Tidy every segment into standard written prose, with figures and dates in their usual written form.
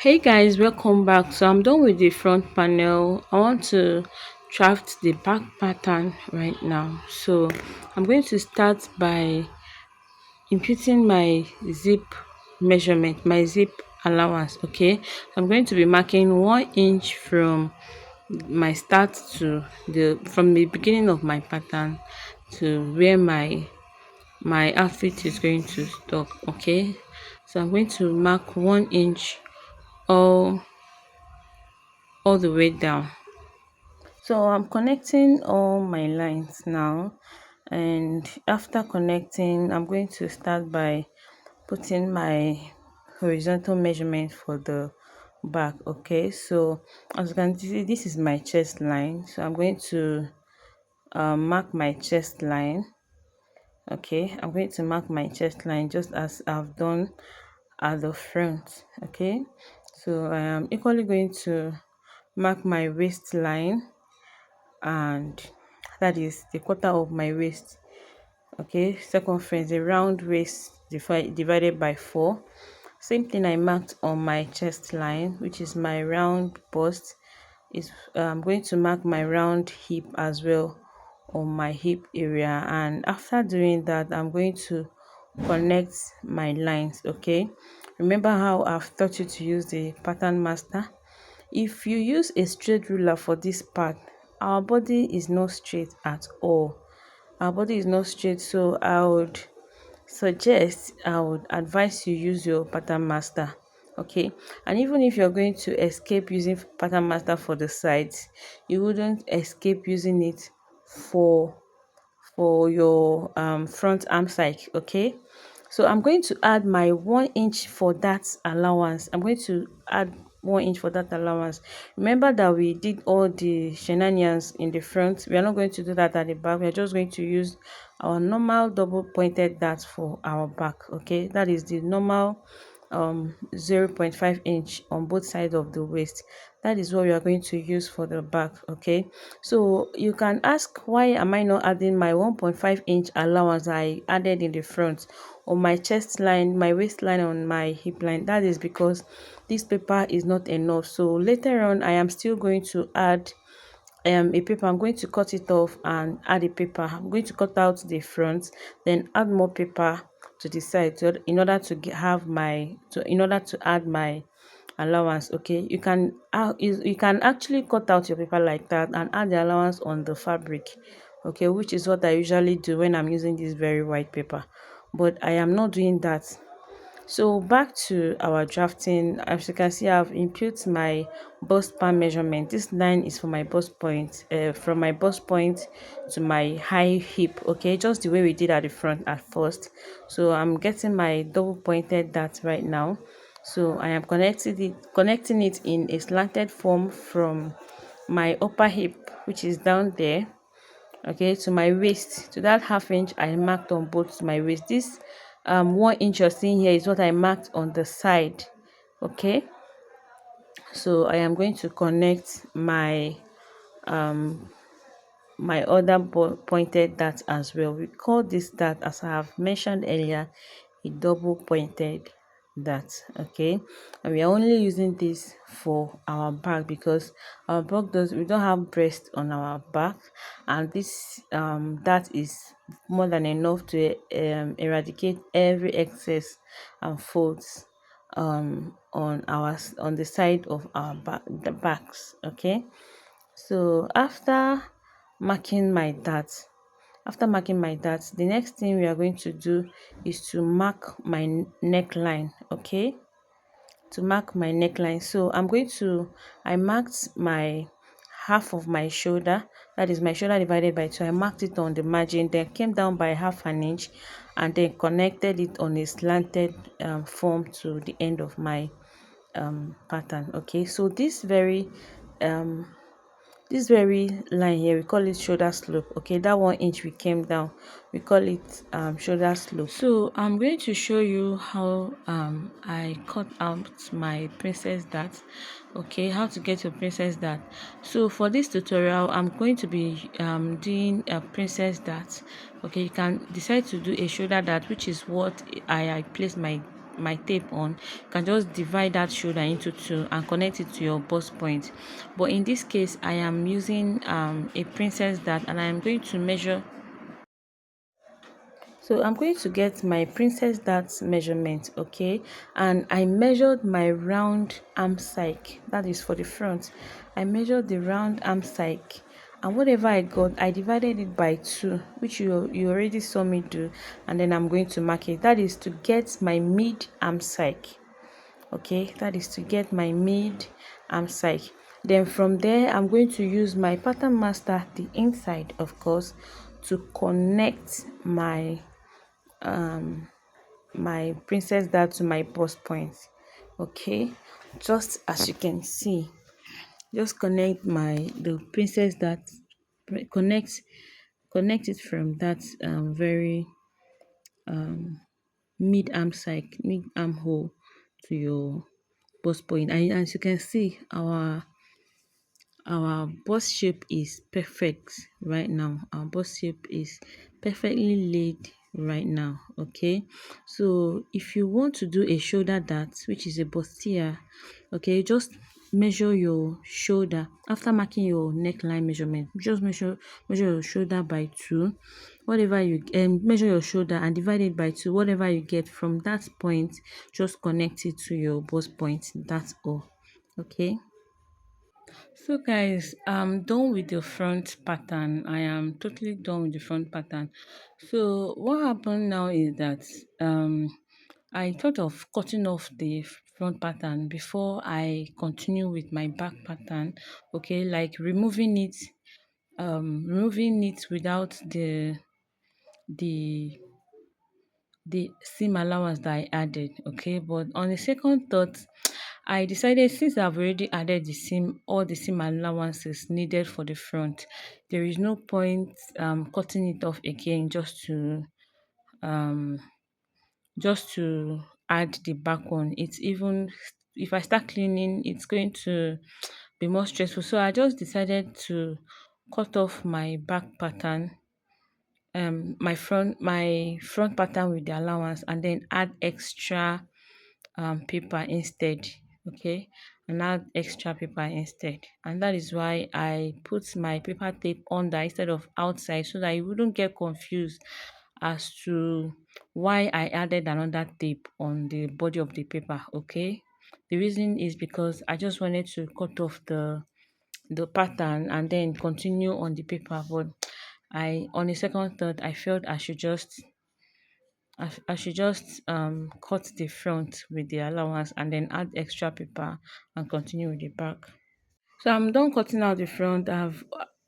Hey guys, welcome back. So I'm done with the front panel. I want to draft the back pattern right now. So I'm going to start by imputing my zip measurement, my zip allowance. Okay, I'm going to be marking 1 inch from my start to the from the beginning of my pattern to where my outfit is going to stop. Okay, so I'm going to mark 1 inch all the way down. So I'm connecting all my lines now, and after connecting I'm going to start by putting my horizontal measurement for the back. Okay, so as you can see, this is my chest line, so I'm going to mark my chest line. Okay, I'm going to mark my chest line just as I've done at the front. Okay, so I am equally going to mark my waistline, and that is the quarter of my waist. Okay, circumference, a round waist divided by 4. Same thing I marked on my chest line, which is my round bust. Is I'm going to mark my round hip as well on my hip area, and after doing that I'm going to connect my lines. Okay, remember how I've taught you to use the pattern master. If you use a straight ruler for this part, our body is not straight at all. Our body is not straight, so I would advise you use your pattern master. Okay, and even if you're going to escape using pattern master for the sides, you wouldn't escape using it for your front arm side. Okay, so I'm going to add my 1 inch for that allowance. I'm going to add 1 inch for that allowance. Remember that we did all the shenanigans in the front. We are not going to do that at the back. We are just going to use our normal double pointed dart for our back. Okay, that is the normal 0.5 inch on both sides of the waist. That is what we are going to use for the back. Okay, so you can ask, why am I not adding my 1.5 inch allowance I added in the front on my chest line, my waistline, on my hip line? That is because this paper is not enough. So later on I am still going to add a paper. I'm going to cut it off and add a paper. I'm going to cut out the front, then add more paper to the side, in order to in order to add my allowance. Okay, you can actually cut out your paper like that and add the allowance on the fabric. Okay, which is what I usually do when I'm using this very white paper, but I am not doing that. So back to our drafting. As you can see, I've input my bust pan measurement. This line is for my bust point, from my bust point to my high hip. Okay, just the way we did at the front at first. So I'm getting my double pointed dart right now. So I am connecting it in a slanted form from my upper hip, which is down there, okay, to my waist, to that half inch I marked on both my waist. This 1 inch you're seeing here is what I marked on the side. Okay, so I am going to connect um my other pointed dart as well. We call this dart, as I have mentioned earlier, a double pointed dart. Okay, and we are only using this for our back because our back does we don't have breast on our back, and this dart is more than enough to eradicate every excess and folds on the side of our back, the backs. Okay, so marking my dart after marking my dart, the next thing we are going to do is to mark my neckline. Okay, to mark my neckline, so I marked my half of my shoulder, that is my shoulder divided by 2. I marked it on the margin, then came down by half an inch and then connected it on a slanted form to the end of my pattern. Okay, so um this very line here, we call it shoulder slope. Okay, that 1 inch we came down, we call it shoulder slope. So I'm going to show you how I cut out my princess dart. Okay, how to get your princess dart. So for this tutorial I'm going to be doing a princess dart. Okay, you can decide to do a shoulder dart, which is what I place my tape on, you can just divide that shoulder into two and connect it to your bust point. But in this case, I am using a princess dart, and I am going to measure. So I'm going to get my princess dart measurement, okay? And I measured my round arm sike. That is for the front. I measured the round arm sike, and whatever I got, I divided it by two, which you already saw me do, and then I'm going to mark it. That is to get my mid arm sike. Okay, that is to get my mid arm sike. Then from there, I'm going to use my pattern master, the inside of course, to connect um my princess dart to my bust point. Okay, just as you can see, just connect the princess dart, connect connect it from that very mid arm hole to your bust point. And as you can see, our bust shape is perfect right now. Our bust shape is perfectly laid right now. Okay, so if you want to do a shoulder dart, which is a bustier, okay, just measure your shoulder after marking your neckline measurement. Just measure your shoulder by two. Whatever you measure your shoulder and divide it by two. Whatever you get from that point, just connect it to your bust point. That's all. Okay. So guys, I'm done with the front pattern. I am totally done with the front pattern. So what happened now is that I thought of cutting off the front pattern before I continue with my back pattern. Okay, like removing it without the seam allowance that I added. Okay, but on a second thought, I decided, since I've already added all the seam allowances needed for the front, there is no point cutting it off again um just to add the back one. It's even, if I start cleaning, it's going to be more stressful. So I just decided to cut off my back pattern, my front pattern with the allowance, and then add extra paper instead. Okay, and add extra paper instead, and that is why I put my paper tape under instead of outside, so that you wouldn't get confused as to why I added another tape on the body of the paper. Okay, the reason is because I just wanted to cut off the pattern and then continue on the paper. But on a second thought, I felt I should just cut the front with the allowance and then add extra paper and continue with the back. So I'm done cutting out the front. I've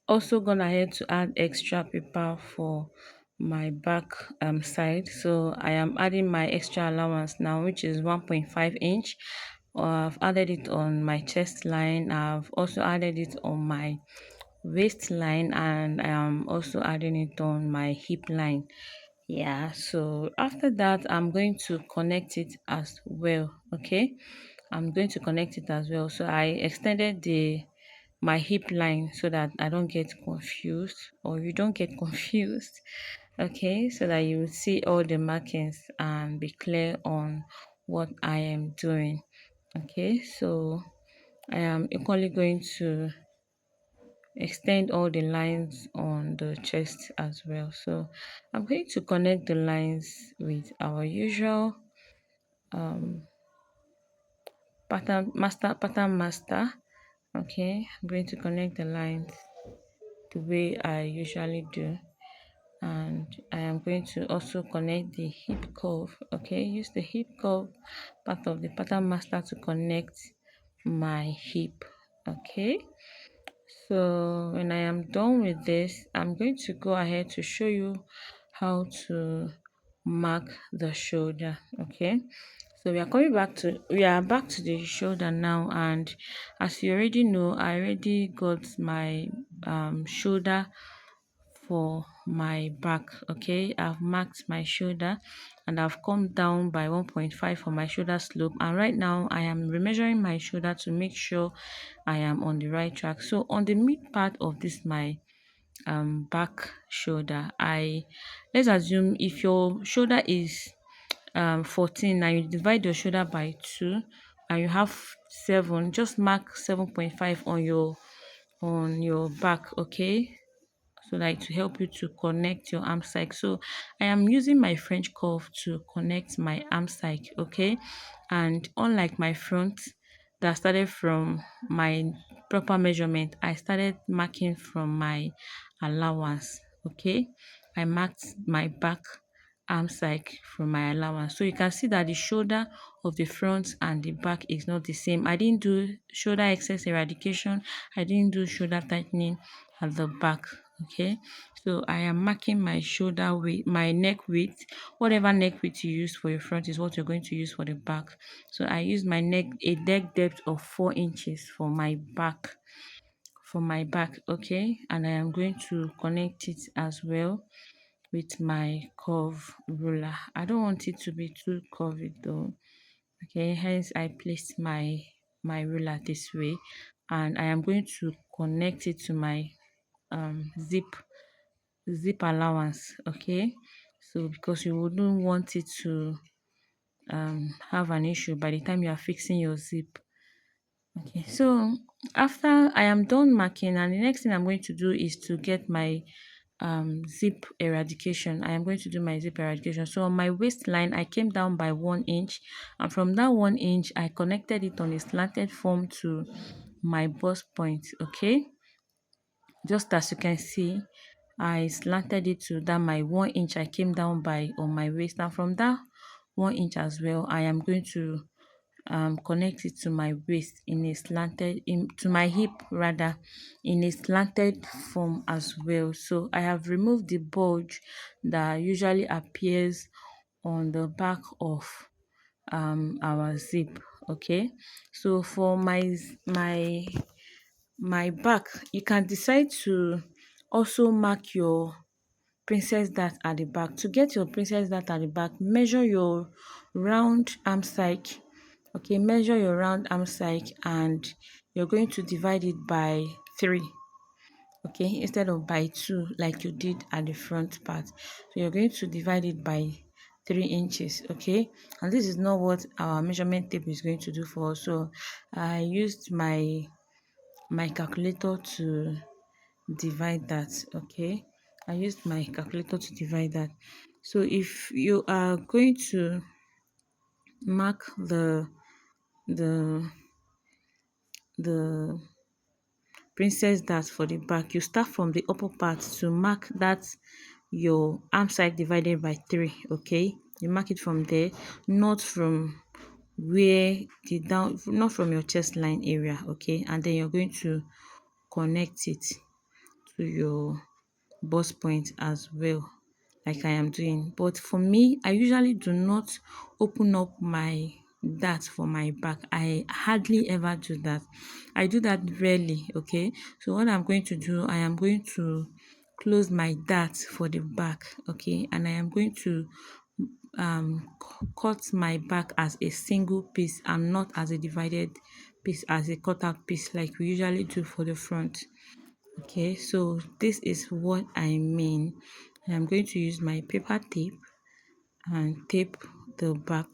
also gone ahead to add extra paper for my back side. So I am adding my extra allowance now, which is 1.5 inch. I've added it on my chest line. I've also added it on my waistline, and I am also adding it on my hip line. Yeah, so after that, I'm going to connect it as well. Okay, I'm going to connect it as well. So I extended the my hip line so that I don't get confused, or you don't get confused. Okay, so that you will see all the markings and be clear on what I am doing. Okay, so I am equally going to extend all the lines on the chest as well. So I'm going to connect the lines with our usual um, pattern master. Okay, I'm going to connect the lines the way I usually do, and I am going to also connect the hip curve. Okay, use the hip curve part of the pattern master to connect my hip. Okay, so when I am done with this, I'm going to go ahead to show you how to mark the shoulder. Okay, so we are back to the shoulder now, and as you already know, I already got my shoulder for my back. Okay, I've marked my shoulder and I've come down by 1.5 for my shoulder slope, and right now I am remeasuring my shoulder to make sure I am on the right track. So on the mid part of this my back shoulder, I let's assume if your shoulder is 14, now you divide your shoulder by 2 and you have 7. Just mark 7.5 on your back, okay, so like to help you to connect your arm side. So I am using my French curve to connect my arm side, okay, and unlike my front that started from my proper measurement, I started marking from my allowance, okay. I marked my back arm side from my allowance. So you can see that the shoulder of the front and the back is not the same. I didn't do shoulder excess eradication. I didn't do shoulder tightening at the back. Okay, so I am marking my shoulder width, my neck width. Whatever neck width you use for your front is what you're going to use for the back. So I use my neck depth of 4 inches for my back, okay, and I am going to connect it as well with my curve ruler. I don't want it to be too curvy though, okay, hence I placed my ruler this way, and I am going to connect it to my zip allowance, okay. So because you wouldn't want it to have an issue by the time you are fixing your zip. Okay, so after I am done marking, and the next thing I'm going to do is to get my zip eradication. I am going to do my zip eradication. So on my waistline, I came down by 1 inch, and from that 1 inch, I connected it on a slanted form to my bust point, okay. Just as you can see, I slanted it to that my 1 inch I came down by on my waist, and from that 1 inch as well, I am going to connect it to my waist in a slanted, to my hip rather, in a slanted form as well. So I have removed the bulge that usually appears on the back of our zip, okay. So for my back, you can decide to also mark your princess dart at the back. To get your princess dart at the back, measure your round arm side, okay, measure your round arm side, and you're going to divide it by 3, okay, instead of by 2 like you did at the front part. So you're going to divide it by 3 inches, okay. And this is not what our measurement tape is going to do for us. So I used my calculator to divide that, okay. I used my calculator to divide that. So if you are going to mark the the princess dart for the back, you start from the upper part to mark that your arm side divided by 3, okay. You mark it from there, not from where the down, not from your chest line area, okay. And then you're going to connect it to your bust point as well, like I am doing. But for me, I usually do not open up my dart for my back. I hardly ever do that. I do that rarely, okay. So what I'm going to do, I am going to close my dart for the back, okay, and I am going to cut my back as a single piece and not as a divided piece, as a cut out piece like we usually do for the front. Okay, so this is what I mean. I'm going to use my paper tape and tape the back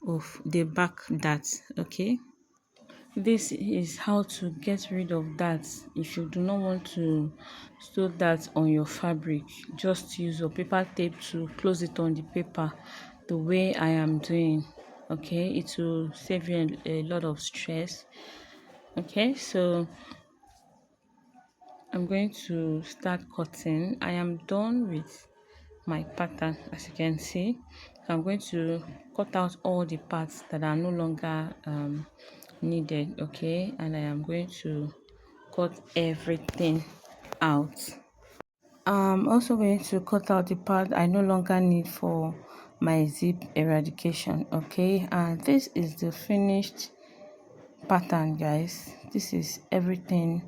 of the back dart, okay. This is how to get rid of that. If you do not want to sew that on your fabric, just use your paper tape to close it on the paper the way I am doing, okay. It will save you a lot of stress, okay. So I'm going to start cutting. I am done with my pattern, as you can see. So I'm going to cut out all the parts that are no longer needed, okay, and I am going to cut everything out. I'm also going to cut out the part I no longer need for my zip eradication, okay. And this is the finished pattern, guys. This is everything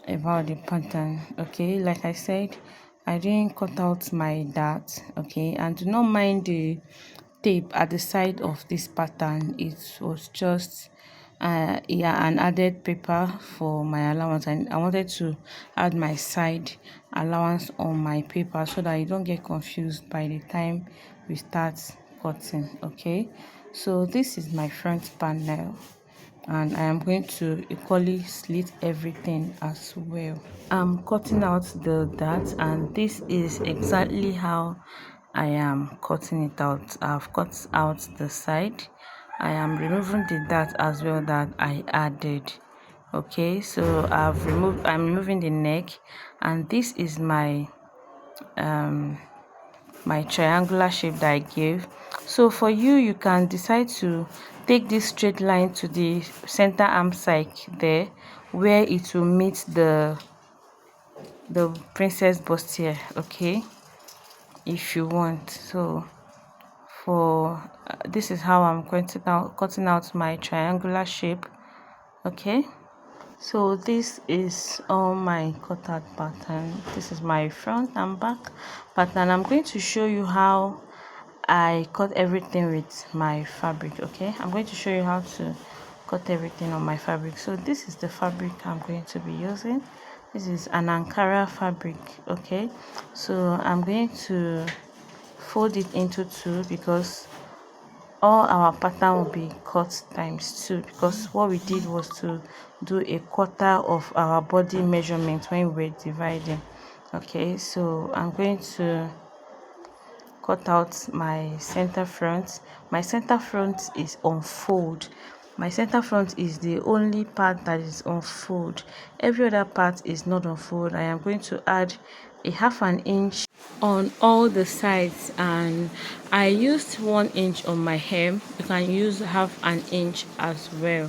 about the pattern, okay. Like I said, I didn't cut out my dart, okay, and do not mind the tape at the side of this pattern. It was just yeah, an added paper for my allowance, and I wanted to add my side allowance on my paper so that you don't get confused by the time we start cutting. Okay, so this is my front panel, and I am going to equally slit everything as well. I'm cutting out the dart, and this is exactly how I am cutting it out. I've cut out the side. I am removing the dart as well that I added. Okay, so I'm removing the neck, and this is my triangular shape that I gave. So for you, you can decide to take this straight line to the center arm side there, where it will meet the princess bust here. Okay, if you want. So for this is how I'm cutting out my triangular shape. Okay, so this is all my cutout pattern. This is my front and back pattern. I'm going to show you how I cut everything with my fabric. Okay, I'm going to show you how to cut everything on my fabric. So this is the fabric I'm going to be using. This is an Ankara fabric. Okay, so I'm going to fold it into two because all our pattern will be cut times two, because what we did was to do a quarter of our body measurement when we were dividing. Okay, so I'm going to cut out my center front. My center front is on fold. My center front is the only part that is on fold. Every other part is not on fold. I am going to add a half an inch on all the sides, and I used 1 inch on my hem. You can use half an inch as well.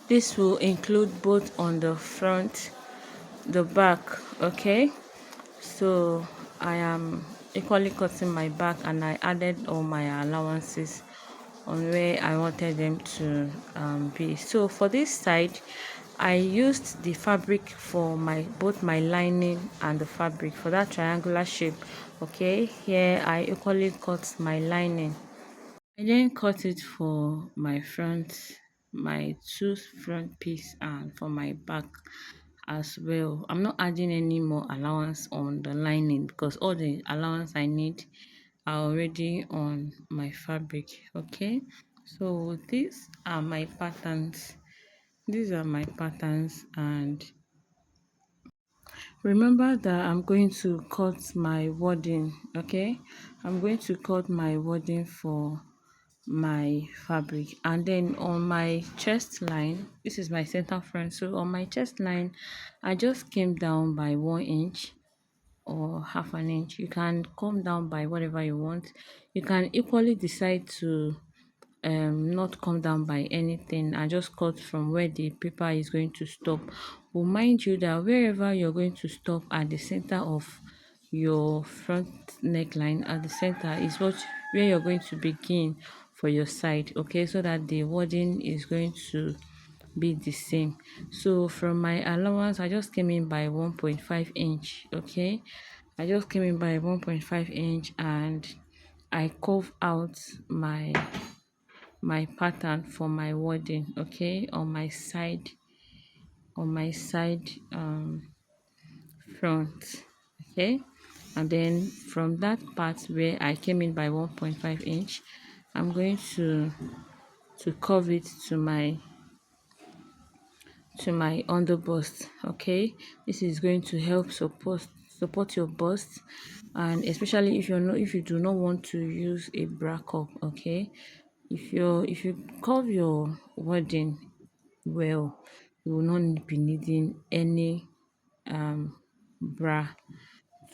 This will include both on the front, the back. Okay, so I am equally cutting my back, and I added all my allowances on where I wanted them to be. So for this side, I used the fabric for both my lining and the fabric for that triangular shape. Okay, here I equally cut my lining. I then cut it for my front, my two front piece, and for my back as well. I'm not adding any more allowance on the lining because all the allowance I need are already on my fabric. Okay, so these are my patterns, and remember that I'm going to cut my wording. Okay, I'm going to cut my wording for my fabric, and then on my chest line, this is my center front, so on my chest line I just came down by 1 inch or half an inch. You can come down by whatever you want. You can equally decide to not come down by anything and just cut from where the paper is going to stop. But mind you that wherever you're going to stop at the center of your front neckline, at the center is where you're going to begin for your side. Okay, so that the wording is going to be the same. So from my allowance, I just came in by 1.5 inch. Okay, I just came in by 1.5 inch, and I curve out my pattern for my wording. Okay, on my side, on my side front. Okay, and then from that part where I came in by 1.5 inch, I'm going to curve it to my under bust. Okay, this is going to help support your bust, and especially if you do not want to use a bra cup. Okay, if you curve your wording well, you will not be needing any bra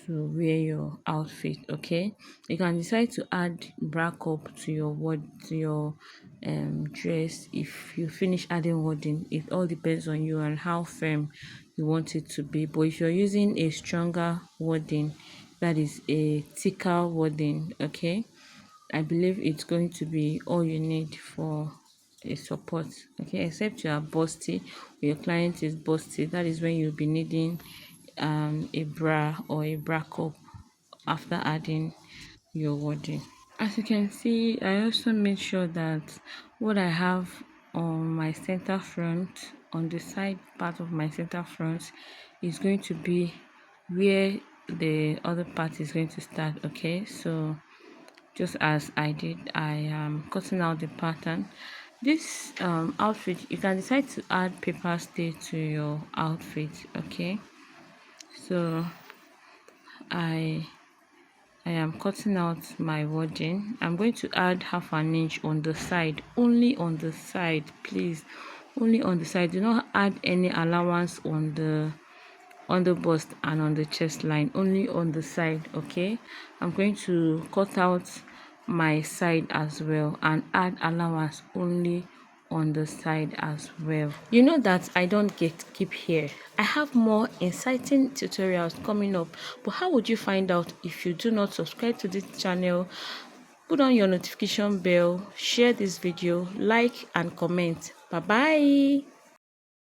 to wear your outfit. Okay, you can decide to add bra cup to your dress if you finish adding wording. It all depends on you and how firm you want it to be. But if you're using a stronger wording, that is a thicker wording, okay, I believe it's going to be all you need for a support. Okay, except you are busty or your client is busty, that is when you'll be needing a bra or a bra cup after adding your wording. As you can see, I also made sure that what I have on my center front, on the side part of my center front, is going to be where the other part is going to start. Okay, so just as I did. I am cutting out the pattern. This outfit, you can decide to add paper stay to your outfit. Okay, so I I am cutting out my wadding. I'm going to add half an inch on the side, only on the side, please, only on the side. Do not add any allowance on the bust and on the chest line, only on the side. Okay, I'm going to cut out my side as well and add allowance only on the side as well. You know that I don't keep here. I have more exciting tutorials coming up, but how would you find out if you do not subscribe to this channel? Put on your notification bell, share this video, like and comment. Bye bye.